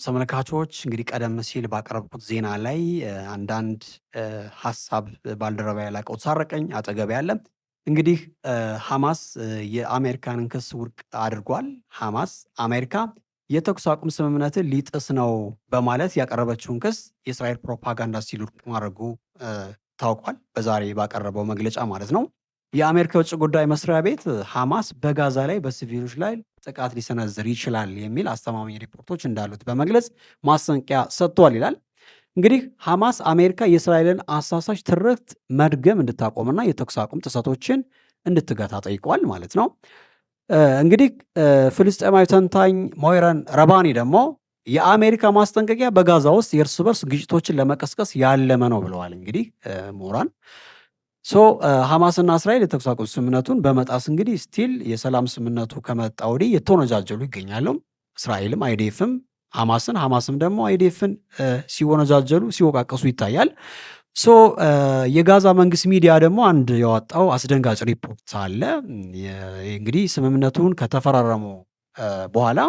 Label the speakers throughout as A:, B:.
A: ተመልካቾች እንግዲህ ቀደም ሲል ባቀረብኩት ዜና ላይ አንዳንድ ሀሳብ ባልደረባ ያላቀው ታረቀኝ አጠገብ ያለ እንግዲህ ሐማስ የአሜሪካንን ክስ ውድቅ አድርጓል። ሐማስ አሜሪካ የተኩስ አቁም ስምምነትን ሊጥስ ነው በማለት ያቀረበችውን ክስ የእስራኤል ፕሮፓጋንዳ ሲል ውድቅ ማድረጉ ታውቋል። በዛሬ ባቀረበው መግለጫ ማለት ነው። የአሜሪካ የውጭ ጉዳይ መስሪያ ቤት ሐማስ በጋዛ ላይ በሲቪሎች ላይ ጥቃት ሊሰነዝር ይችላል የሚል አስተማማኝ ሪፖርቶች እንዳሉት በመግለጽ ማስጠንቀቂያ ሰጥቷል ይላል። እንግዲህ ሐማስ አሜሪካ የእስራኤልን አሳሳች ትርክት መድገም እንድታቆምና የተኩስ አቁም ጥሰቶችን እንድትገታ ጠይቀዋል ማለት ነው። እንግዲህ ፍልስጤማዊ ተንታኝ ሞይረን ረባኒ ደግሞ የአሜሪካ ማስጠንቀቂያ በጋዛ ውስጥ የእርስ በርስ ግጭቶችን ለመቀስቀስ ያለመ ነው ብለዋል። እንግዲህ ምሁራን ሐማስና እስራኤል የተኩስ አቁም ስምምነቱን በመጣስ እንግዲህ ስቲል የሰላም ስምምነቱ ከመጣ ወዲህ የተወነጃጀሉ ይገኛሉ። እስራኤልም አይዲኤፍም ሐማስን ሐማስም ደግሞ አይዲኤፍን ሲወነጃጀሉ ሲወቃቀሱ ይታያል። የጋዛ መንግስት ሚዲያ ደግሞ አንድ ያወጣው አስደንጋጭ ሪፖርት አለ። እንግዲህ ስምምነቱን ከተፈራረሙ በኋላ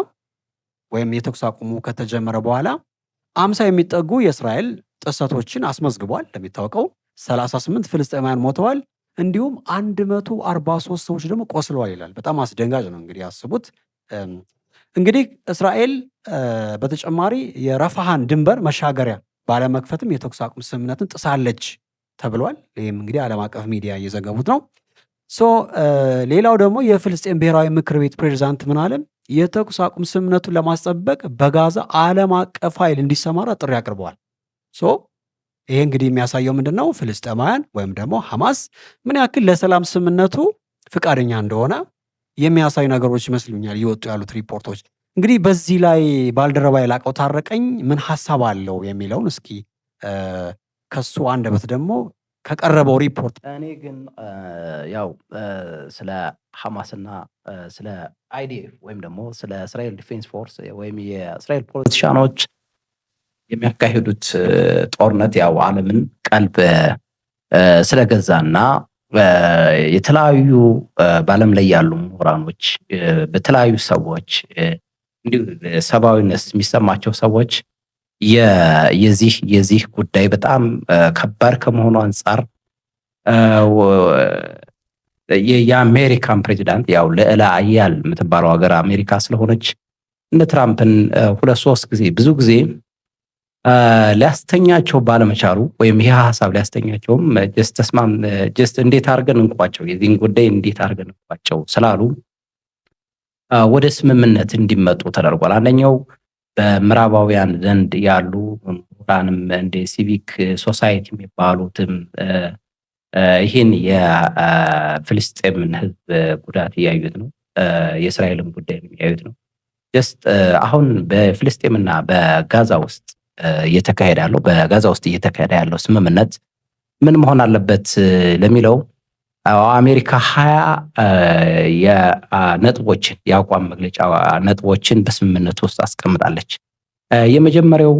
A: ወይም የተኩስ አቁሙ ከተጀመረ በኋላ 50 የሚጠጉ የእስራኤል ጥሰቶችን አስመዝግቧል። እንደሚታወቀው 38 ፍልስጤማውያን ሞተዋል፣ እንዲሁም 143 ሰዎች ደግሞ ቆስለዋል ይላል። በጣም አስደንጋጭ ነው። እንግዲህ ያስቡት። እንግዲህ እስራኤል በተጨማሪ የረፋሃን ድንበር መሻገሪያ ባለመክፈትም የተኩስ አቁም ስምምነትን ጥሳለች ተብሏል። ይህም እንግዲህ ዓለም አቀፍ ሚዲያ እየዘገቡት ነው። ሌላው ደግሞ የፍልስጤም ብሔራዊ ምክር ቤት ፕሬዚዳንት ምን አለ? የተኩስ አቁም ስምምነቱን ለማስጠበቅ በጋዛ ዓለም አቀፍ ኃይል እንዲሰማራ ጥሪ አቅርበዋል። ይሄ እንግዲህ የሚያሳየው ምንድን ነው? ፍልስጤማውያን ወይም ደግሞ ሐማስ ምን ያክል ለሰላም ስምምነቱ ፍቃደኛ እንደሆነ የሚያሳዩ ነገሮች ይመስሉኛል እየወጡ ያሉት ሪፖርቶች። እንግዲህ በዚህ ላይ ባልደረባ የላቀው ታረቀኝ ምን ሀሳብ አለው የሚለውን እስኪ ከሱ አንደበት ደግሞ ከቀረበው ሪፖርት።
B: እኔ ግን ያው ስለ ሐማስና ስለ አይዲኤፍ ወይም ደግሞ ስለ እስራኤል ዲፌንስ ፎርስ ወይም የእስራኤል ፖለቲሻኖች የሚያካሂዱት ጦርነት ያው ዓለምን ቀልብ ስለገዛና የተለያዩ በዓለም ላይ ያሉ ምሁራኖች በተለያዩ ሰዎች እንዲሁ ሰብአዊነት የሚሰማቸው ሰዎች የዚህ ጉዳይ በጣም ከባድ ከመሆኑ አንጻር የአሜሪካን ፕሬዚዳንት ያው ልዕለ ኃያል የምትባለው ሀገር አሜሪካ ስለሆነች እነ ትራምፕን 2-3 ጊዜ ብዙ ጊዜ ሊያስተኛቸው ባለመቻሉ ወይም ይህ ሀሳብ ሊያስተኛቸውም ጀስት እንዴት አድርገን እንቋቸው የዚህን ጉዳይ እንዴት አድርገን እንቋቸው ስላሉ ወደ ስምምነት እንዲመጡ ተደርጓል። አንደኛው በምዕራባውያን ዘንድ ያሉ ምሁራንም እንደ ሲቪክ ሶሳይቲ የሚባሉትም ይህን የፍልስጤምን ሕዝብ ጉዳት እያዩት ነው። የእስራኤልን ጉዳይ የሚያዩት ነው። ጀስት አሁን በፍልስጤምና በጋዛ ውስጥ በጋዛ ውስጥ እየተካሄደ ያለው ስምምነት ምን መሆን አለበት ለሚለው አሜሪካ 20 የነጥቦችን የአቋም መግለጫ ነጥቦችን በስምምነቱ ውስጥ አስቀምጣለች። የመጀመሪያው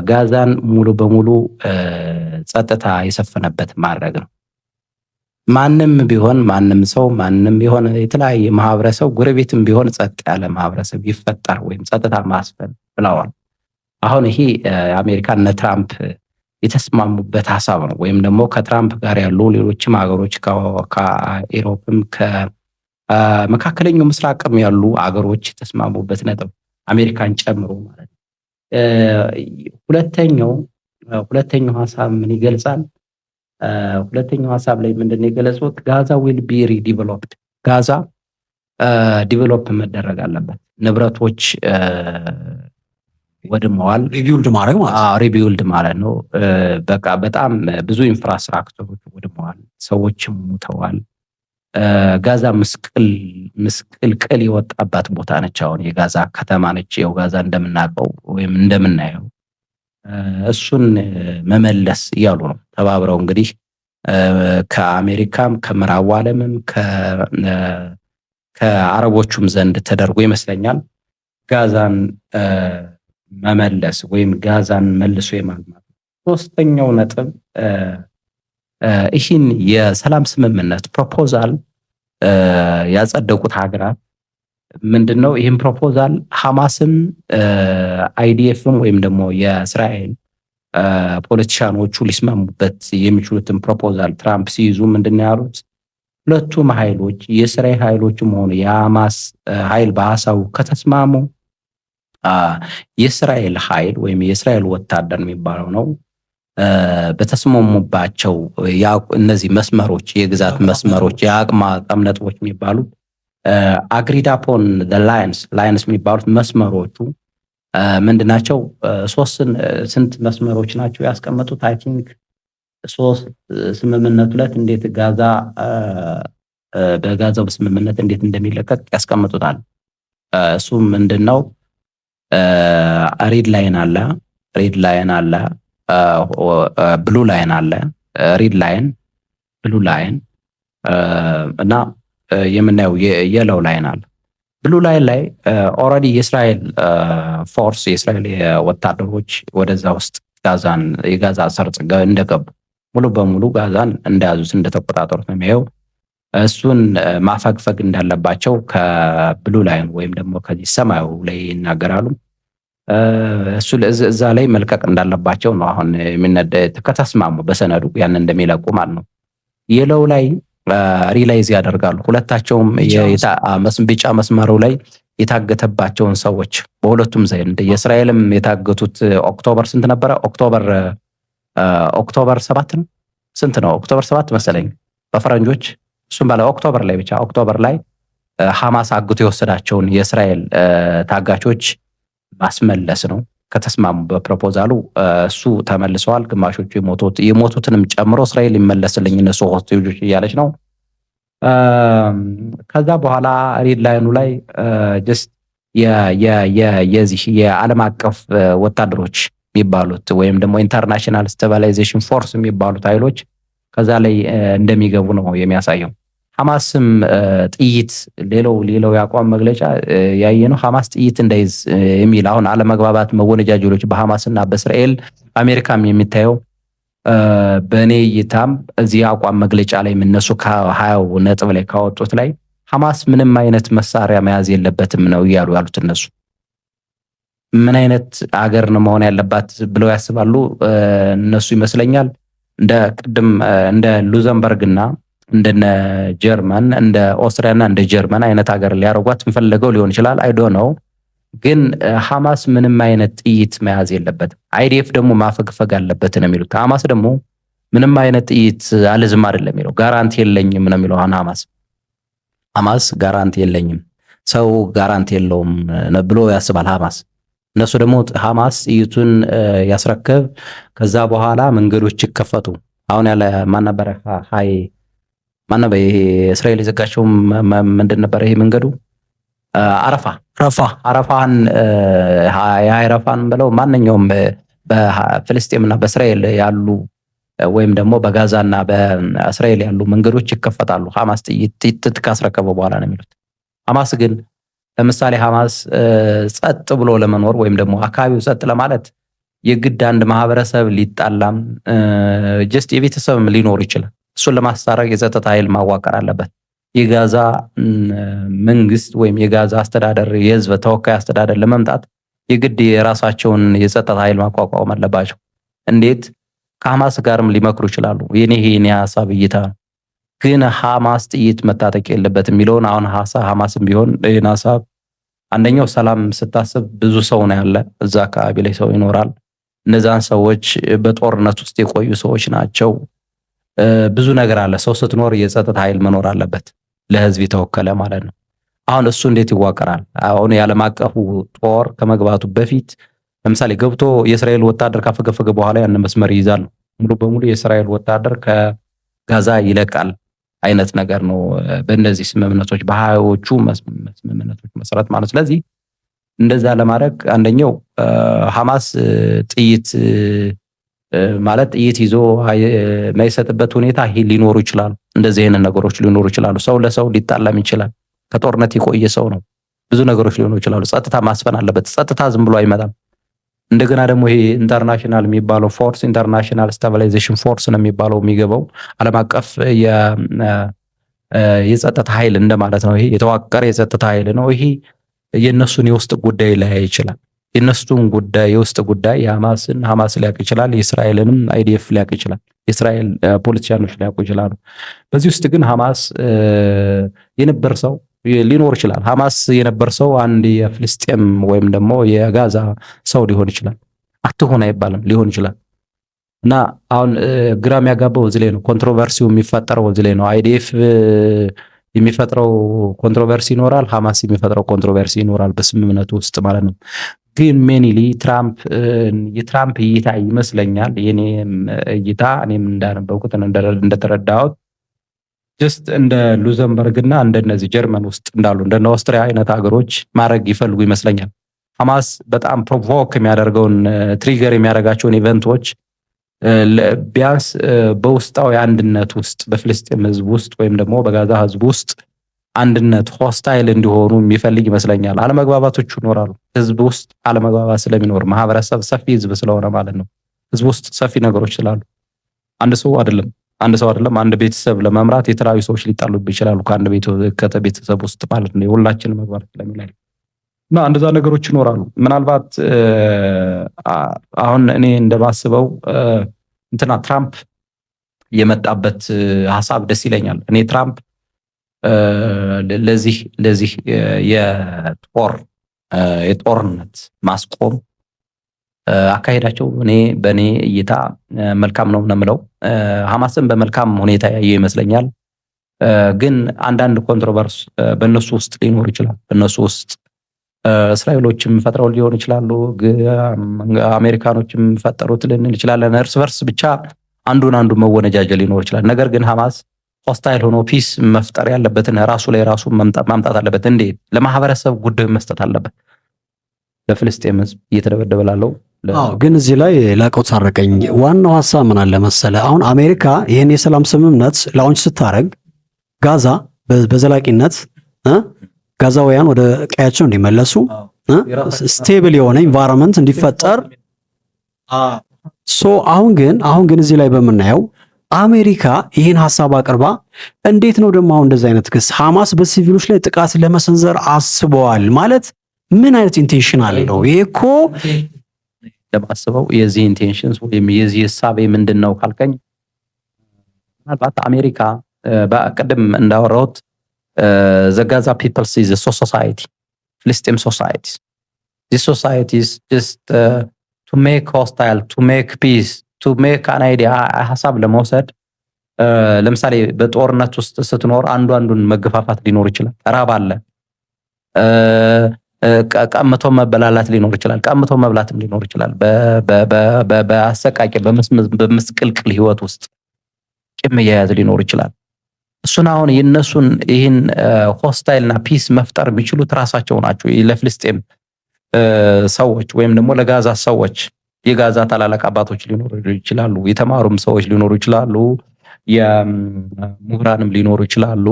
B: ጋዛን ሙሉ በሙሉ ጸጥታ የሰፈነበት ማድረግ ነው። ማንም ቢሆን ማንም ሰው ማንም ቢሆን የተለያየ ማህበረሰብ ጎረቤትም ቢሆን ጸጥ ያለ ማህበረሰብ ይፈጠር ወይም ጸጥታ ማስፈን ብለዋል። አሁን ይሄ አሜሪካ እነ ትራምፕ የተስማሙበት ሀሳብ ነው። ወይም ደግሞ ከትራምፕ ጋር ያሉ ሌሎችም ሀገሮች ከኢሮፕም ከመካከለኛው ምስራቅም ያሉ ሀገሮች የተስማሙበት ነጥብ አሜሪካን ጨምሮ ማለት ነው። ሁለተኛው ሀሳብ ምን ይገልጻል? ሁለተኛው ሀሳብ ላይ ምንድን ነው የገለጹት? ጋዛ ዊል ቢ ሪዲቨሎፕድ፣ ጋዛ ዲቨሎፕ መደረግ አለበት። ንብረቶች ወድመዋል። ሪቢውልድ ማለት ነው። በቃ በጣም ብዙ ኢንፍራስትራክቸሮች ወድመዋል። ሰዎችም ሙተዋል። ጋዛ ምስቅልቅል የወጣባት ቦታ ነች። አሁን የጋዛ ከተማ ነች። ያው ጋዛ እንደምናውቀው ወይም እንደምናየው እሱን መመለስ እያሉ ነው ተባብረው እንግዲህ ከአሜሪካም ከምዕራቡ ዓለምም ከአረቦቹም ዘንድ ተደርጎ ይመስለኛል ጋዛን መመለስ ወይም ጋዛን መልሶ የማልማት። ሶስተኛው ነጥብ ይህን የሰላም ስምምነት ፕሮፖዛል ያጸደቁት ሀገራት ምንድነው ይህም ፕሮፖዛል ሐማስም አይዲኤፍም ወይም ደግሞ የእስራኤል ፖለቲሻኖቹ ሊስማሙበት የሚችሉትን ፕሮፖዛል ትራምፕ ሲይዙ ምንድን ያሉት ሁለቱም ኃይሎች የእስራኤል ኃይሎችም ሆኑ የሐማስ ኃይል በሀሳቡ ከተስማሙ የእስራኤል ኃይል ወይም የእስራኤል ወታደር የሚባለው ነው በተስማሙባቸው እነዚህ መስመሮች የግዛት መስመሮች የአቅም ነጥቦች የሚባሉት አግሪድ አፖን ላይንስ የሚባሉት መስመሮቹ ምንድናቸው? ስንት መስመሮች ናቸው ያስቀመጡት? አይ ቲንክ 3 ስምምነቱ ላይ እንዴት ጋዛ በጋዛው ስምምነት እንዴት እንደሚለቀቅ ያስቀምጡታል። እሱም ምንድነው? ሬድ ላይን አለ፣ ብሉ ላይን አለ። ሬድ ላይን፣ ብሉ ላይን እና የምናየው የለው ላይን አለ። ብሉ ላይን ላይ ኦልሬዲ የእስራኤል ፎርስ የእስራኤል ወታደሮች ወደዛ ውስጥ የጋዛ ሰርጥ እንደገቡ ሙሉ በሙሉ ጋዛን እንደያዙት እንደተቆጣጠሩት ነው የሚያየው። እሱን ማፈግፈግ እንዳለባቸው ከብሉ ላይን ወይም ደግሞ ከዚህ ሰማዩ ላይ ይናገራሉ። እሱ እዛ ላይ መልቀቅ እንዳለባቸው ነው አሁን ከተስማሙ በሰነዱ ያን እንደሚለቁ ማለት ነው። የለው ላይ ሪላይዝ ያደርጋሉ። ሁለታቸውም ቢጫ መስመሩ ላይ የታገተባቸውን ሰዎች በሁለቱም ዘንድ የእስራኤልም የታገቱት ኦክቶበር ስንት ነበረ? ኦክቶበር 7 ነው። ስንት ነው? ኦክቶበር 7 መሰለኝ በፈረንጆች። እሱም ባለ ኦክቶበር ላይ ብቻ ኦክቶበር ላይ ሐማስ አግቶ የወሰዳቸውን የእስራኤል ታጋቾች ማስመለስ ነው ከተስማሙ በፕሮፖዛሉ። እሱ ተመልሰዋል። ግማሾቹ የሞቱትንም ጨምሮ እስራኤል ይመለስልኝ እነሱ ሆስቴጆች እያለች ነው። ከዛ በኋላ ሬድ ላይኑ ላይ ጀስት የዚህ የዓለም አቀፍ ወታደሮች የሚባሉት ወይም ደግሞ ኢንተርናሽናል ስታቢላይዜሽን ፎርስ የሚባሉት ኃይሎች ከዛ ላይ እንደሚገቡ ነው የሚያሳየው። ሐማስም ጥይት ሌላው የአቋም መግለጫ ያየነው ሐማስ ጥይት እንዳይዝ የሚል አሁን አለመግባባት መወነጃጀሎች በሐማስና በእስራኤል አሜሪካም የሚታየው በእኔ እይታም እዚህ አቋም መግለጫ ላይ የምነሱ ከ20 ነጥብ ላይ ካወጡት ላይ ሐማስ ምንም አይነት መሳሪያ መያዝ የለበትም ነው እያሉ ያሉት። እነሱ ምን አይነት አገር ነው መሆን ያለባት ብለው ያስባሉ እነሱ ይመስለኛል እንደ ሉዘምበርግና እንደነ ጀርመን እንደ ኦስትሪያና እንደ ጀርመን አይነት ሀገር ሊያረጓት እንፈልገው ሊሆን ይችላል። አይ ዶንት ኖ። ግን ሐማስ ምንም አይነት ጥይት መያዝ የለበትም። አይዲኤፍ ደግሞ ማፈግፈግ አለበት ነው የሚሉት። ሐማስ ደግሞ ምንም አይነት ጥይት አልዝም አይደለም የሚለው፣ ጋራንቲ የለኝም ነው የሚለው። ሐማስ ጋራንቲ የለኝም፣ ሰው ጋራንቲ የለውም ብሎ ያስባል ሐማስ። እነሱ ደግሞ ሐማስ ጥይቱን ያስረክብ፣ ከዛ በኋላ መንገዶች ይከፈቱ። አሁን ያለ ማን ነበር ይሄ እስራኤል የዘጋቸው ምንድን ነበር ይሄ መንገዱ? አረፋን የአረፋን ብለው ማንኛውም በፍልስጤምና በእስራኤል ያሉ ወይም ደግሞ በጋዛና በእስራኤል ያሉ መንገዶች ይከፈታሉ ሐማስ ጥይት ካስረከበ በኋላ ነው የሚሉት። ሐማስ ግን ለምሳሌ ሐማስ ጸጥ ብሎ ለመኖር ወይም ደግሞ አካባቢው ጸጥ ለማለት የግድ አንድ ማህበረሰብ ሊጣላም ጀስት የቤተሰብም ሊኖር ይችላል። እሱን ለማስታረቅ የጸጥታ ኃይል ማዋቀር አለበት። የጋዛ መንግስት ወይም የጋዛ አስተዳደር የህዝብ ተወካይ አስተዳደር ለመምጣት የግድ የራሳቸውን የጸጥታ ኃይል ማቋቋም አለባቸው። እንዴት? ከሐማስ ጋርም ሊመክሩ ይችላሉ። የኔ ሐሳብ እይታ ነው። ግን ሐማስ ጥይት መታጠቅ የለበትም የሚለውን አሁን ሐማስም ቢሆን ይህን ሐሳብ አንደኛው ሰላም ስታስብ ብዙ ሰው ነው ያለ እዛ አካባቢ ላይ ሰው ይኖራል። እነዛን ሰዎች በጦርነት ውስጥ የቆዩ ሰዎች ናቸው። ብዙ ነገር አለ። ሰው ስትኖር የጸጥታ ኃይል መኖር አለበት፣ ለህዝብ የተወከለ ማለት ነው። አሁን እሱ እንዴት ይዋቀራል? አሁን የዓለም አቀፉ ጦር ከመግባቱ በፊት ለምሳሌ ገብቶ የእስራኤል ወታደር ካፈገፈገ በኋላ ያን መስመር ይይዛል። ሙሉ በሙሉ የእስራኤል ወታደር ከጋዛ ይለቃል አይነት ነገር ነው በእነዚህ ስምምነቶች በ20ዎቹ ስምምነቶች መሰረት ማለት። ስለዚህ እንደዛ ለማድረግ አንደኛው ሐማስ ጥይት ይዞ የማይሰጥበት ሁኔታ ሊኖሩ ይችላሉ። እንደዚህ አይነት ነገሮች ሊኖሩ ይችላሉ። ሰው ለሰው ሊጣላም ይችላል። ከጦርነት የቆየ ሰው ነው። ብዙ ነገሮች ሊሆኑ ይችላሉ። ጸጥታ ማስፈን አለበት። ጸጥታ ዝም ብሎ አይመጣም። እንደገና ደግሞ ይሄ ኢንተርናሽናል የሚባለው ፎርስ ኢንተርናሽናል ስታቢላይዜሽን ፎርስ ነው የሚባለው የሚገባው ዓለም አቀፍ የጸጥታ ኃይል እንደማለት ነው። ይሄ የተዋቀረ የጸጥታ ኃይል ነው። ይሄ የእነሱን የውስጥ ጉዳይ ላይ ይችላል። የእነሱን ጉዳይ የውስጥ ጉዳይ የሐማስን ሐማስ ሊያውቅ ይችላል። የእስራኤልንም አይዲኤፍ ሊያውቅ ይችላል። የእስራኤል ፖለቲሻኖች ሊያውቁ ይችላሉ። በዚህ ውስጥ ግን ሐማስ የነበር ሰው ሊኖር ይችላል። ሐማስ የነበር ሰው አንድ የፍልስጤም ወይም ደግሞ የጋዛ ሰው ሊሆን ይችላል። አትሆን አይባልም፣ ሊሆን ይችላል። እና አሁን ግራ የሚያጋባው እዚህ ላይ ነው። ኮንትሮቨርሲው የሚፈጠረው እዚህ ላይ ነው። አይዲኤፍ የሚፈጥረው ኮንትሮቨርሲ ይኖራል፣ ሐማስ የሚፈጥረው ኮንትሮቨርሲ ይኖራል በስምምነቱ ውስጥ ማለት ነው። ግን ሜኒሊ የትራምፕ እይታ ይመስለኛል፣ የኔም እይታ እኔም እንዳነበብኩት እንደተረዳሁት ጀስት እንደ ሉዘምበርግ እና እንደነዚህ ጀርመን ውስጥ እንዳሉ እንደነ ኦስትሪያ አይነት ሀገሮች ማድረግ ይፈልጉ ይመስለኛል። ሐማስ በጣም ፕሮቮክ የሚያደርገውን ትሪገር የሚያደርጋቸውን ኢቨንቶች ቢያንስ በውስጣዊ አንድነት ውስጥ በፍልስጤም ህዝብ ውስጥ ወይም ደግሞ በጋዛ ህዝብ ውስጥ አንድነት ሆስታይል እንዲሆኑ የሚፈልግ ይመስለኛል። አለመግባባቶች ይኖራሉ። ህዝብ ውስጥ አለመግባባት ስለሚኖር ማህበረሰብ ሰፊ ህዝብ ስለሆነ ማለት ነው። ህዝብ ውስጥ ሰፊ ነገሮች ስላሉ አንድ ሰው አይደለም አንድ ቤተሰብ ለመምራት የተለያዩ ሰዎች ሊጣሉብ ይችላሉ ከአንድ ቤተሰብ ውስጥ ማለት ነው። የሁላችንም መግባባት ስለሚላል እና እንደዛ ነገሮች ይኖራሉ። ምናልባት አሁን እኔ እንደማስበው እንትና ትራምፕ የመጣበት ሐሳብ ደስ ይለኛል። እኔ ትራምፕ ለዚህ የጦርነት ማስቆም አካሄዳቸው በእኔ እይታ መልካም ነው የምለው። ሐማስን በመልካም ሁኔታ ያየ ይመስለኛል። ግን አንዳንድ ኮንትሮቨርስ በእነሱ ውስጥ ሊኖር ይችላል። በእነሱ ውስጥ እስራኤሎችም ፈጥረው ሊሆን ይችላሉ፣ አሜሪካኖችም ፈጠሩት ልንል ይችላለን። እርስ በርስ ብቻ አንዱ መወነጃጀል ሊኖር ይችላል። ነገር ግን ሐማስ ሆስታይል ሆኖ ፒስ መፍጠር ያለበትን ራሱ ላይ ራሱ ማምጣት አለበት። እንዴት? ለማህበረሰብ ጉዳይ መስጠት አለበት። ለፍልስጤም ህዝብ እየተደበደበ ላለው
A: ግን እዚህ ላይ ላቀው ታረቀኝ ዋናው ሐሳብ ምን አለ መሰለ፣ አሁን አሜሪካ ይህን የሰላም ስምምነት ላውንች ስታረግ ጋዛ በዘላቂነት ጋዛውያን ወደ ቀያቸው እንዲመለሱ ስቴብል የሆነ ኢንቫይሮንመንት እንዲፈጠር አሁን ግን እዚህ ላይ በምናየው አሜሪካ ይህን ሐሳብ አቅርባ እንዴት ነው ደግሞ አሁን እንደዚህ አይነት ክስ ሐማስ በሲቪሎች ላይ ጥቃት ለመሰንዘር አስበዋል ማለት ምን አይነት ኢንቴንሽን አለው? ይሄ እኮ
B: ለማስበው የዚህ ኢንቴንሽንስ ወይም የዚህ ሐሳብ ምንድነው ካልከኝ ምናልባት አሜሪካ በቅድም እንዳወራሁት the Gaza people see the society, Philistine society. This society is just to make hostile, to make peace, to make an idea. ሐሳብ ለመውሰድ ለምሳሌ በጦርነት ውስጥ ስትኖር አንዱን መገፋፋት ሊኖር ይችላል። ራብ አለ፣ ቀምቶ መበላላት ሊኖር ይችላል፣ ቀምቶ መብላትም ሊኖር ይችላል። በአሰቃቂ በምስቅልቅል ህይወት ውስጥ ቂም መያያዝ ሊኖር ይችላል። እሱን አሁን የነሱን ይህን ሆስታይልና ፒስ መፍጠር የሚችሉት ራሳቸው ናቸው። ለፍልስጤም ሰዎች ወይም ደግሞ ለጋዛ ሰዎች የጋዛ ታላላቅ አባቶች ሊኖሩ ይችላሉ፣ የተማሩም ሰዎች ሊኖሩ ይችላሉ፣ የምሁራንም ሊኖሩ ይችላሉ።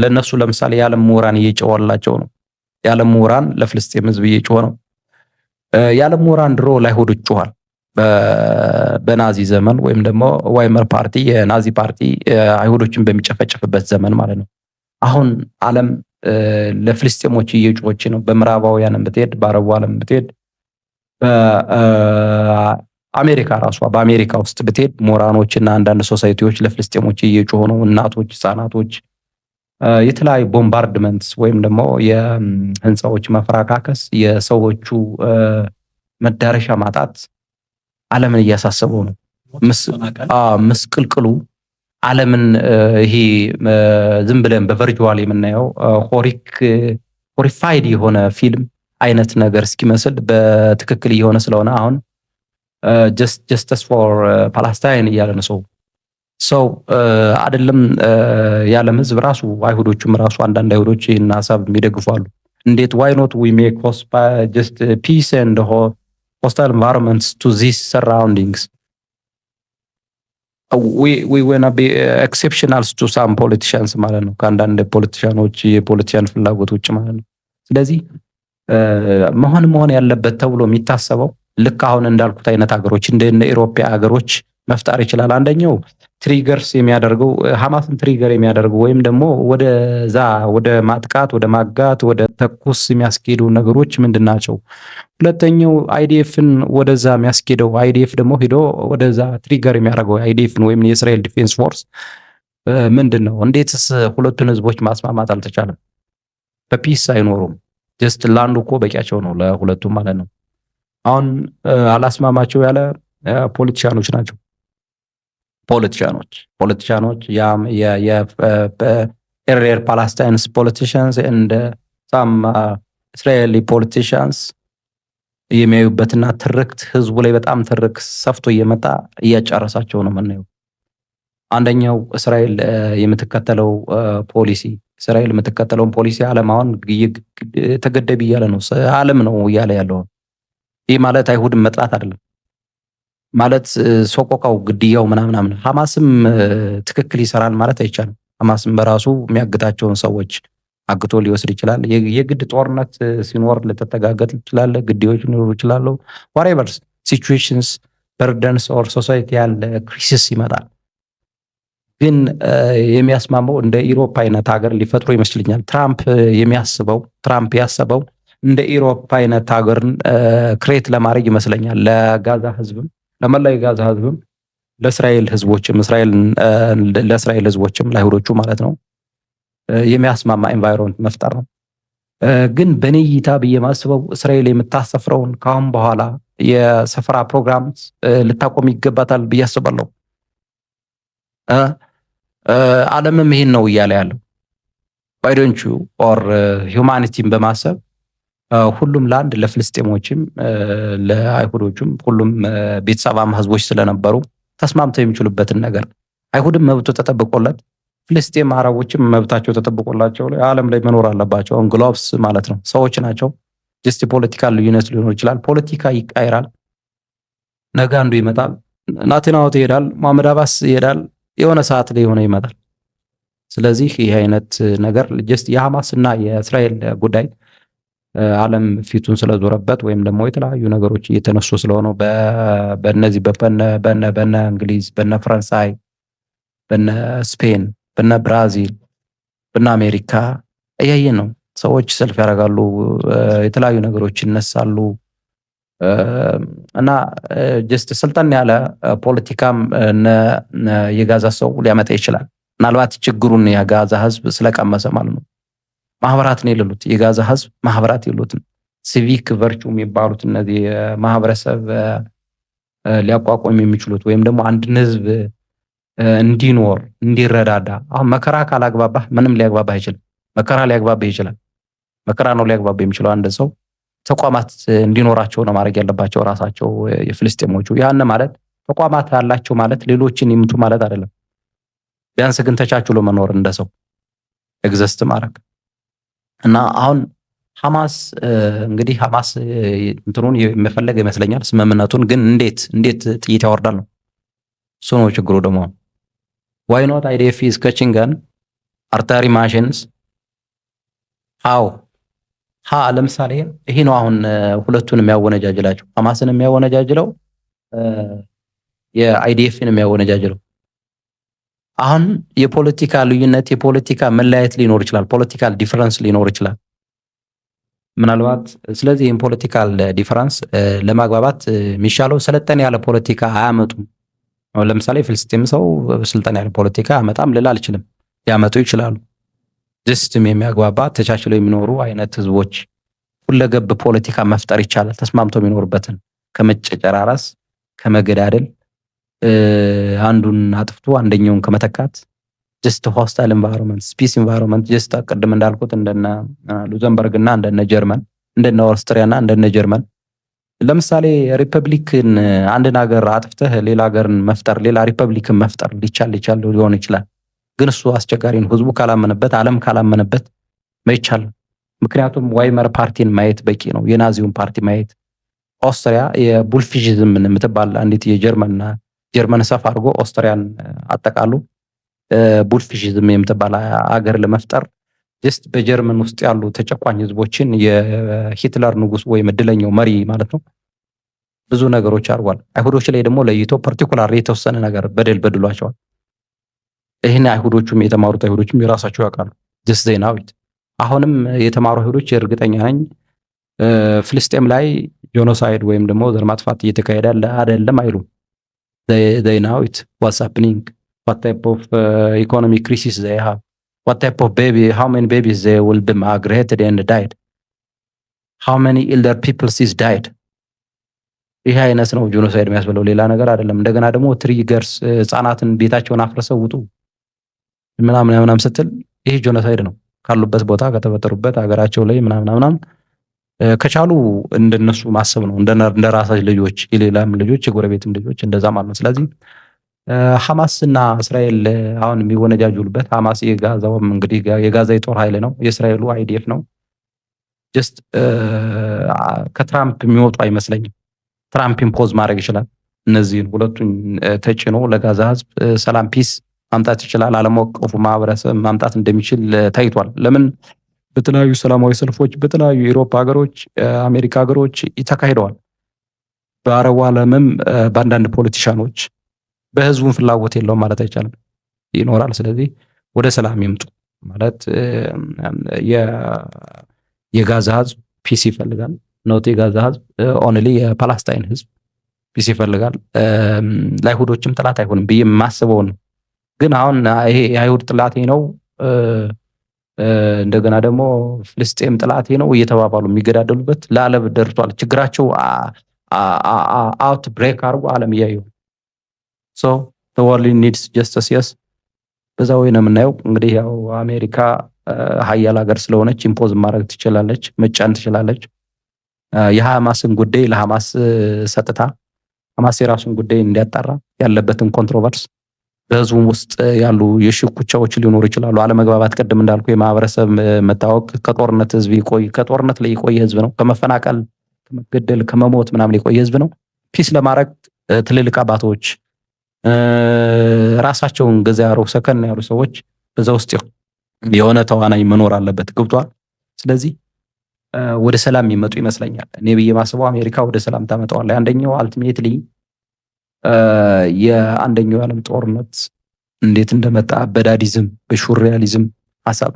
B: ለነሱ ለምሳሌ የዓለም ምሁራን እየጮኸላቸው ነው። የዓለም ምሁራን ለፍልስጤም ህዝብ እየጮኸ ነው። የዓለም ምሁራን ድሮ ለአይሁዶች ጮኋል። በናዚ ዘመን ወይም ደግሞ ዋይመር ፓርቲ የናዚ ፓርቲ አይሁዶችን በሚጨፈጨፍበት ዘመን ማለት ነው። አሁን ዓለም ለፍልስጤሞች እየጮኸች ነው። በምዕራባውያንም ብትሄድ በአረቡ ዓለም ብትሄድ በአሜሪካ በአሜሪካ ውስጥ ብትሄድ ምሁራኖችና አንዳንድ ሶሳይቲዎች ለፍልስጤሞች እየጮኹ ነው። እናቶች፣ ህፃናቶች የተለያዩ ቦምባርድመንትስ ወይም ደግሞ የህንፃዎች መፈራካከስ፣ የሰዎቹ መዳረሻ ማጣት ዓለምን እያሳሰበው ነው። ምስቅልቅሉ ዓለምን ይሄ ዝም ብለን በቨርቹዋል የምናየው ሆሪፋይድ የሆነ ፊልም አይነት ነገር እስኪመስል በትክክል እየሆነ ስለሆነ አሁን ጀስተስ ፎር ፓለስታይን እያለ ነው ሰው አይደለም የዓለም ህዝብ ራሱ አይሁዶቹም ራሱ አንዳንድ አይሁዶች ይህን ሀሳብ የሚደግፉ አሉ። እንዴት ዋይ ኖት ዊ ሜክ ጀስት ፒስ ኤንድ hostile environments to these surroundings. We wanna be exceptionals to some politicians ማለት ነው። ከአንዳንድ ፖለቲሻኖች የፖለቲሻን ፍላጎቶች ማለት ነው። ስለዚህ መሆን ያለበት ተብሎ የሚታሰበው ልክ አሁን እንዳልኩት አይነት ሀገሮች እንደ ኢሮፓ ሀገሮች መፍጠር ይችላል። አንደኛው ትሪገርስ የሚያደርገው ሐማስን ትሪገር የሚያደርገው ወይም ደግሞ ወደ ማጥቃት፣ ወደ ማጋት፣ ወደ ተኩስ የሚያስኬዱ ነገሮች ምንድን ናቸው? ሁለተኛው አይዲኤፍን ወደዛ የሚያስኬደው አይዲኤፍ ደግሞ ሄዶ ወደዛ ትሪገር የሚያደርገው አይዲኤፍን ወይም የእስራኤል ዲፌንስ ፎርስ ምንድን ነው? እንዴትስ ሁለቱን ህዝቦች ማስማማት አልተቻለም? በፒስ አይኖሩም። ጀስት ላንዱ እኮ በቂያቸው ነው ለሁለቱም ማለት ነው። አሁን አላስማማቸው ያለ ፖለቲሻኖች ናቸው። ፖለቲሻኖች የኤሪየር ፓላስታይንስ ፖለቲሽንስ እንደ ሳም እስራኤሊ ፖለቲሽንስ የሚያዩበትና ትርክት ህዝቡ ላይ በጣም ትርክ ሰፍቶ እየመጣ እያጨረሳቸው ነው የምናየው። አንደኛው እስራኤል የምትከተለው ፖሊሲ ዓለም አሁን ተገደብ እያለ ነው። ዓለም ነው እያለ ያለው። ይህ ማለት አይሁድን መጥላት አይደለም ማለት ሶቆቃው፣ ግድያው ምናምን ሐማስም ትክክል ይሰራል ማለት አይቻልም። ሐማስም በራሱ የሚያግታቸውን ሰዎች አግቶ ሊወስድ ይችላል። የግድ ጦርነት ሲኖር ልትተጋገጥ ይችላል። ግድያዎች ሊኖሩ ይችላሉ። ዋሬቨር ሲቹዌሽንስ በርደንስ ኦር ሶሳይቲ ያለ ክሪሲስ ይመጣል። ግን የሚያስማማው እንደ ኢሮፕ አይነት ሀገር ሊፈጥሩ ይመስልኛል። ትራምፕ ያሰበው እንደ ኢሮፕ አይነት ሀገርን ክሬት ለማድረግ ይመስለኛል። ለጋዛ ህዝብም፣ ለመላው የጋዛ ህዝብም፣ ለእስራኤል ህዝቦችም ለአይሁዶቹ ማለት ነው የሚያስማማ ኤንቫይሮንመንት መፍጠር ነው። ግን በኔ እይታ ብዬ ማስበው እስራኤል የምታሰፍረውን ካሁን በኋላ የሰፈራ ፕሮግራም ልታቆም ይገባታል ብዬ አስባለሁ። ዓለምም ይሄን ነው እያለ ያለው ባይዶንቹ ኦር ሂውማኒቲን በማሰብ ሁሉም ለአንድ ለፍልስጤሞችም ለአይሁዶችም ሁሉም ቤተሰባማ ህዝቦች ስለነበሩ ተስማምተው የሚችሉበትን ነገር አይሁድም መብቱ ተጠብቆለት ፍልስጤም አረቦችም መብታቸው ተጠብቆላቸው ዓለም ላይ መኖር አለባቸው። ግሎብስ ማለት ነው፣ ሰዎች ናቸው። ጀስት ፖለቲካል ልዩነት ሊኖር ይችላል። ፖለቲካ ይቃይራል። ነገ አንዱ ይመጣል፣ ናትናዎት ይሄዳል፣ መሐመድ አባስ ይሄዳል፣ የሆነ ሰዓት ላይ የሆነ ይመጣል። ስለዚህ ይህ አይነት ነገር ጀስት የሐማስና የእስራኤል ጉዳይ ዓለም ፊቱን ስለዞረበት ወይም ደግሞ የተለያዩ ነገሮች እየተነሱ ስለሆነ በእነዚህ በነ እንግሊዝ፣ በነ ፈረንሳይ፣ በነ ስፔን፣ በነ ብራዚል፣ በነ አሜሪካ እያየን ነው። ሰዎች ሰልፍ ያደርጋሉ፣ የተለያዩ ነገሮች ይነሳሉ እና ጀስት ስልጠን ያለ ፖለቲካም የጋዛ ሰው ሊያመጣ ይችላል። ምናልባት ችግሩን የጋዛ ህዝብ ስለቀመሰ ማለት ነው። ማህበራት ነው የሌሉት። የጋዛ ህዝብ ማህበራት የሉትም። ሲቪክ ቨርቹ የሚባሉት እነዚህ ማህበረሰብ ሊያቋቋም የሚችሉት ወይም ደግሞ አንድን ህዝብ እንዲኖር እንዲረዳዳ። አሁን መከራ ካላግባባህ ምንም ሊያግባባህ አይችልም። መከራ ሊያግባባህ ይችላል። መከራ ነው ሊያግባባህ የሚችለው አንድ ሰው። ተቋማት እንዲኖራቸው ነው ማድረግ ያለባቸው ራሳቸው የፍልስጤሞቹ። ያን ማለት ተቋማት አላቸው ማለት ሌሎችን ይምቱ ማለት አይደለም። ቢያንስ ግን ተቻችሎ መኖር እንደ ሰው ኤግዚስት ማድረግ እና አሁን ሐማስ እንግዲህ ሐማስ እንትኑን የመፈለገ ይመስለኛል ስምምነቱን። ግን እንዴት ጥይት ያወርዳል ነው እሱ ነው ችግሩ። ደግሞ ዋይ ኖት አይዲኤፍ ኢዝ ካቺንግ አን አርተሪ ማሽንስ ሃው ለምሳሌ ይሄ ነው አሁን ሁለቱን የሚያወነጃጅላቸው። ሐማስን የሚያወነጃጅለው የአይዲኤፍን የሚያወነጃጅለው። አሁን የፖለቲካ ልዩነት የፖለቲካ መለያየት ሊኖር ይችላል። ፖለቲካል ዲፈረንስ ሊኖር ይችላል ምናልባት። ስለዚህ ይህን ፖለቲካል ዲፈረንስ ለማግባባት የሚሻለው ሰለጠን ያለ ፖለቲካ አያመጡም። ለምሳሌ ፍልስጤም ሰው ስልጠን ያለ ፖለቲካ አመጣም ልል አልችልም። ያመጡ ይችላሉ። ጅስትም የሚያግባባ ተቻችለው የሚኖሩ አይነት ህዝቦች ሁለገብ ፖለቲካ መፍጠር ይቻላል። ተስማምተው የሚኖርበትን ከመጨጨራረስ ከመገዳደል አንዱን አጥፍቶ አንደኛውን ከመተካት ጀስት ሆስታይል ኤንቫይሮንመንት ስፒስ ኤንቫይሮንመንት ጀስት ቅድም እንዳልኩት እንደነ ሉዘምበርግ እና እንደነ ጀርመን እንደነ ኦስትሪያ እና እንደነ ጀርመን ለምሳሌ ሪፐብሊክን አንድን ሀገር አጥፍተህ ሌላ ሀገርን መፍጠር ሌላ ሪፐብሊክን መፍጠር ሊቻል ሊሆን ይችላል። ግን እሱ አስቸጋሪ ነው። ህዝቡ ካላመነበት ዓለም ካላመነበት ማይቻል። ምክንያቱም ዋይመር ፓርቲን ማየት በቂ ነው። የናዚውን ፓርቲ ማየት ኦስትሪያ የቡልፊዥዝም የምትባል አንዲት ጀርመን ሰፍ አድርጎ ኦስትሪያን አጠቃሉ ቡልፊዥዝም የምትባል ሀገር ለመፍጠር ጀስት በጀርመን ውስጥ ያሉ ተጨቋኝ ህዝቦችን የሂትለር ንጉስ ወይም እድለኛው መሪ ማለት ነው ብዙ ነገሮች አድርጓል። አይሁዶች ላይ ደግሞ ለይቶ ፓርቲኩላር የተወሰነ ነገር በድሏቸዋል። ይህን አይሁዶቹም የተማሩት አይሁዶችም የራሳቸው ያውቃሉ። ጀስት ዜይ ናው ኢት። አሁንም የተማሩ አይሁዶች እርግጠኛ ነኝ ፍልስጤም ላይ ጄኖሳይድ ወይም ደግሞ ዘር ማጥፋት እየተካሄደ አይደለም አይሉም። ዜይ ናው ኢት ዋትስ ሃፕኒንግ what type of economic crisis they have, what type of how many babies they will be migrated and died, how many elder people is died. ይሄ አይነት ነው ጄኖሳይድ የሚያስብለው ሌላ ነገር አይደለም። እንደገና ደግሞ ትሪገርስ ህፃናትን ቤታቸውን አፍርሰው ውጡ ምናምን ስትል ይሄ ጄኖሳይድ ነው። ካሉበት ቦታ ከተፈጠሩበት ሀገራቸው ላይ ምናምን ከቻሉ እንደነሱ ማሰብ ነው፣ እንደ ራሳቸው ልጆች፣ የሌላም ልጆች የጎረቤትም ልጆች እንደዛ ማለት ነው። ስለዚህ ሐማስ እና እስራኤል አሁን የሚወነጃጁሉበት ሐማስ የጋዛውም እንግዲህ የጋዛ የጦር ኃይል ነው፣ የእስራኤሉ አይዲኤፍ ነው። ጀስት ከትራምፕ የሚወጡ አይመስለኝም። ትራምፕ ኢምፖዝ ማድረግ ይችላል። እነዚህን ሁለቱን ተጭኖ ለጋዛ ህዝብ ሰላም ፒስ ማምጣት ይችላል። ዓለም አቀፉ ማህበረሰብ ማምጣት እንደሚችል ታይቷል። ለምን በተለያዩ ሰላማዊ ሰልፎች በተለያዩ የአውሮፓ ሀገሮች፣ አሜሪካ ሀገሮች ተካሂደዋል። በአረቡ ዓለምም በአንዳንድ ፖለቲሻኖች በህዝቡን ፍላጎት የለውም ማለት አይቻልም፣ ይኖራል። ስለዚህ ወደ ሰላም ይምጡ ማለት የጋዛ ህዝብ ፒስ ይፈልጋል። ኖት የጋዛ ህዝብ ኦንሊ የፓላስታይን ህዝብ ፒስ ይፈልጋል። ለአይሁዶችም ጥላት አይሆንም ብዬ የማስበው ነው። ግን አሁን ይሄ የአይሁድ ጥላቴ ነው እንደገና ደግሞ ፍልስጤም ጥላቴ ነው እየተባባሉ የሚገዳደሉበት ለዓለም ደርሷል። ችግራቸው አውት ብሬክ አድርጎ ዓለም እያየው ሶ the world needs justice yes። በዛ ወይ ነው የምናየው። እንግዲህ ያው አሜሪካ ሀያል ሀገር ስለሆነች ኢምፖዝ ማድረግ ትችላለች፣ መጫን ትችላለች። የሐማስን ጉዳይ ለሐማስ ሰጥታ ሐማስ የራሱን ጉዳይ እንዲያጣራ ያለበትን ኮንትሮቨርስ በህዝቡ ውስጥ ያሉ የሽኩቻዎች ሊኖሩ ይችላሉ። አለመግባባት ቅድም እንዳልኩ የማህበረሰብ መታወቅ ከጦርነት ህዝብ ከጦርነት ላይ የቆየ ህዝብ ነው። ከመፈናቀል፣ ከመገደል፣ ከመሞት ምናምን የቆየ ህዝብ ነው። ፒስ ለማድረግ ትልልቅ አባቶች ራሳቸውን ገዛ ያሩ ሰከን ያሉ ሰዎች በዛ ውስጥ የሆነ ተዋናይ መኖር አለበት። ገብቷል። ስለዚህ ወደ ሰላም የሚመጡ ይመስለኛል። እኔ ብዬ ማስበው አሜሪካ ወደ ሰላም ታመጣዋለች። አንደኛው አልቲሜትሊ የአንደኛው ዓለም ጦርነት እንዴት እንደመጣ በዳዲዝም፣ በሹሪያሊዝም ሐሳብ፣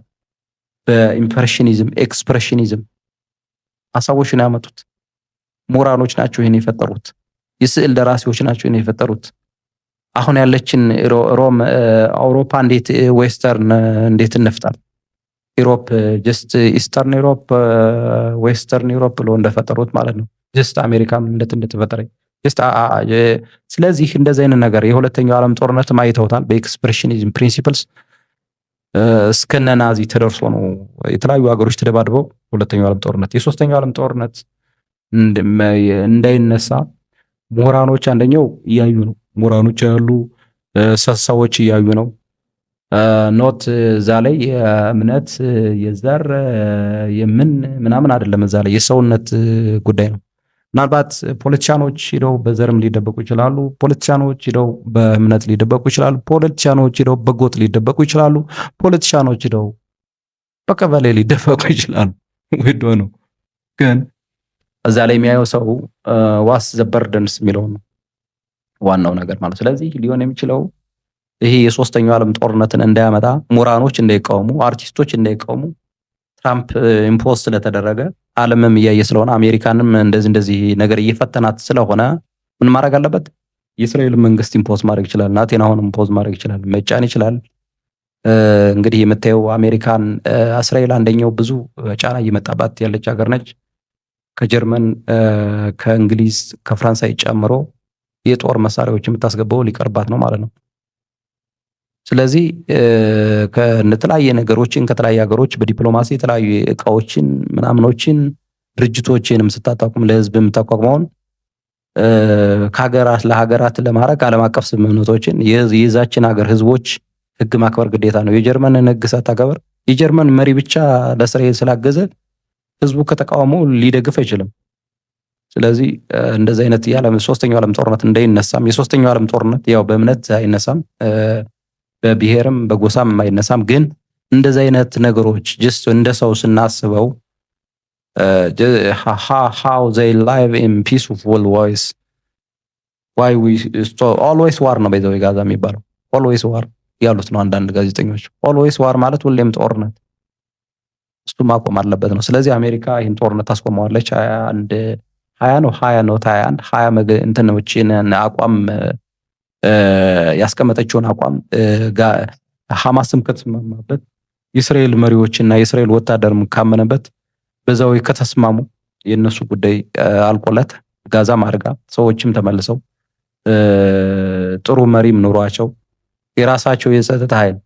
B: በኢምፕሬሽኒዝም፣ ኤክስፕሬሽኒዝም ሐሳቦችን ያመጡት ሞራሎች ናቸው ይሄን የፈጠሩት። የስዕል ደራሲዎች ናቸው ይሄን የፈጠሩት። አሁን ያለችን ሮም አውሮፓ እንዴት ዌስተርን እንዴት እንፍጣል? ዩሮፕ ጀስት ኢስተርን ዩሮፕ ዌስተርን ዩሮፕ ብሎ እንደፈጠሩት ማለት ነው። ጀስት አሜሪካም እንደተፈጠረ ጀስት ስለዚህ እንደዚህ አይነት ነገር የሁለተኛው ዓለም ጦርነት ማይተውታል። በኤክስፕሬሽኒዝም ፕሪንሲፕልስ እስከነ ናዚ ተደርሶ ነው የተለያዩ ሀገሮች ተደባድበው ሁለተኛው ዓለም ጦርነት የሶስተኛው ዓለም ጦርነት እንዳይነሳ ምሁራኖች አንደኛው እያዩ ነው። ምሁራኖች ያሉ ሰዎች እያዩ ነው። ኖት እዛ ላይ የእምነት የዘር የምን ምናምን አይደለም። እዛ ላይ የሰውነት ጉዳይ ነው። ምናልባት ፖለቲሻኖች ሄደው በዘርም ሊደበቁ ይችላሉ። ፖለቲሻኖች ሄደው በእምነት ሊደበቁ ይችላሉ። ፖለቲሻኖች ሄደው በጎጥ ሊደበቁ ይችላሉ። ፖለቲሻኖች ሄደው በቀበሌ ሊደበቁ ይችላሉ። ወዶ ነው ግን እዛ ላይ የሚያየው ሰው ዋስ ዘበርደንስ የሚለው ነው ዋናው ነገር ማለት። ስለዚህ ሊሆን የሚችለው ይሄ የሶስተኛው ዓለም ጦርነትን እንዳያመጣ ምሁራኖች እንዳይቃወሙ፣ አርቲስቶች እንዳይቃወሙ ትራምፕ ኢምፖዝ ስለተደረገ ዓለምም እያየ ስለሆነ አሜሪካንም እንደዚህ ነገር እየፈተናት ስለሆነ ምን ማድረግ አለበት? የእስራኤል መንግስት ኢምፖዝ ማድረግ ይችላል። ናቴናሁን ኢምፖዝ ማድረግ ይችላል፣ መጫን ይችላል። እንግዲህ የምታየው አሜሪካን እስራኤል አንደኛው ብዙ ጫና እየመጣባት ያለች ሀገር ነች። ከጀርመን፣ ከእንግሊዝ፣ ከፍራንሳይ ጨምሮ የጦር መሳሪያዎች የምታስገባው ሊቀርባት ነው ማለት ነው። ስለዚህ ከተለያየ ነገሮችን ከተለያየ ሀገሮች በዲፕሎማሲ የተለያዩ እቃዎችን ምናምኖችን ድርጅቶችንም ስታቋቁም ለህዝብ የምታቋቁመውን ከሀገራት ለሀገራት ለማድረግ ዓለም አቀፍ ስምምነቶችን የዛችን ሀገር ህዝቦች ህግ ማክበር ግዴታ ነው። የጀርመንን ህግ ሳታከብር የጀርመን መሪ ብቻ ለእስራኤል ስላገዘ ህዝቡ ከተቃውሞ ሊደግፍ አይችልም። ስለዚህ እንደዚህ አይነት የዓለም ሶስተኛው ዓለም ጦርነት እንዳይነሳም የሶስተኛው ዓለም ጦርነት ያው በእምነት አይነሳም፣ በብሔርም በጎሳም አይነሳም። ግን እንደዚህ አይነት ነገሮች ጀስት እንደ ሰው ስናስበው how they live in peaceful ways ዋይ ዊ ኦልዌይስ ዋር ነው በዛው ጋዛ የሚባለው ኦልዌይስ ዋር ያሉት ነው አንዳንድ ጋዜጠኞች። ኦልዌይስ ዋር ማለት ሁሌም ጦርነት፣ እሱ ማቆም አለበት ነው። ስለዚህ አሜሪካ ይህን ጦርነት ታስቆመዋለች። 21 እንትኖችን አቋም ያስቀመጠችውን አቋም ሐማስም ከተስማማበት የእስራኤል መሪዎችና የእስራኤል ወታደርም ካመነበት በዛው ከተስማሙ የነሱ ጉዳይ አልቆለት ጋዛም አድርጋ ሰዎችም ተመልሰው ጥሩ መሪም ኑሯቸው የራሳቸው የጸጥታ ኃይል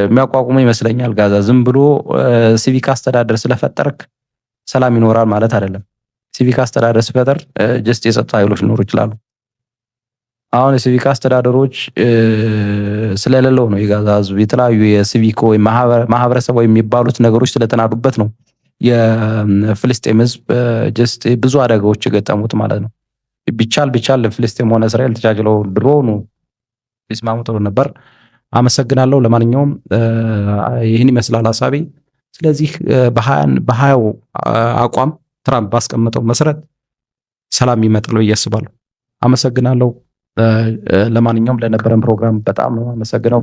B: የሚያቋቁሙ ይመስለኛል። ጋዛ ዝም ብሎ ሲቪክ አስተዳደር ስለፈጠርክ ሰላም ይኖራል ማለት አይደለም። ሲቪክ አስተዳደር ሲፈጠር ጀስት የጸጥታ ኃይሎች ሊኖሩ ይችላሉ። አሁን የሲቪክ አስተዳደሮች ስለሌለው ነው የጋዛ ህዝብ የተለያዩ የሲቪክ ወይ ማህበረሰብ ወይ የሚባሉት ነገሮች ስለተናዱበት ነው የፍልስጤም ህዝብ ጀስት ብዙ አደጋዎች የገጠሙት ማለት ነው። ቢቻል ፍልስጤም ሆነ እስራኤል ተቻችለው ድሮ ነው ቢስማሙ ጥሩ ነበር። አመሰግናለሁ። ለማንኛውም ይህን ይመስላል ሀሳቤ። ስለዚህ በ20 አቋም ትራምፕ ባስቀመጠው መሰረት ሰላም ይመጣል ብዬ አስባለሁ። አመሰግናለሁ። ለማንኛውም ለነበረን ፕሮግራም በጣም ነው አመሰግነው።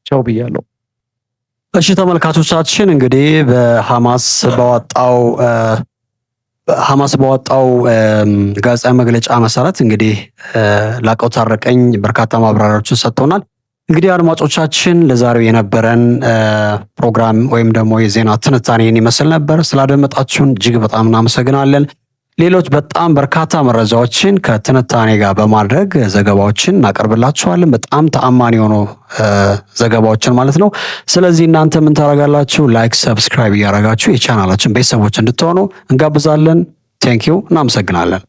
B: ቻው ብያለሁ።
A: እሺ ተመልካቾቻችን እንግዲህ በሐማስ ባወጣው ጋዜጣዊ መግለጫ መሰረት እንግዲህ ላቀው ታረቀኝ በርካታ ማብራሪያዎችን ሰጥቶናል። እንግዲህ አድማጮቻችን ለዛሬው የነበረን ፕሮግራም ወይም ደግሞ የዜና ትንታኔን ይመስል ነበር። ስላደመጣችሁን እጅግ በጣም እናመሰግናለን። ሌሎች በጣም በርካታ መረጃዎችን ከትንታኔ ጋር በማድረግ ዘገባዎችን እናቀርብላችኋለን። በጣም ተአማኒ የሆኑ ዘገባዎችን ማለት ነው። ስለዚህ እናንተ ምን ታደርጋላችሁ? ላይክ፣ ሰብስክራይብ እያደረጋችሁ የቻናላችን ቤተሰቦች እንድትሆኑ እንጋብዛለን። ቴንኪው፣ እናመሰግናለን።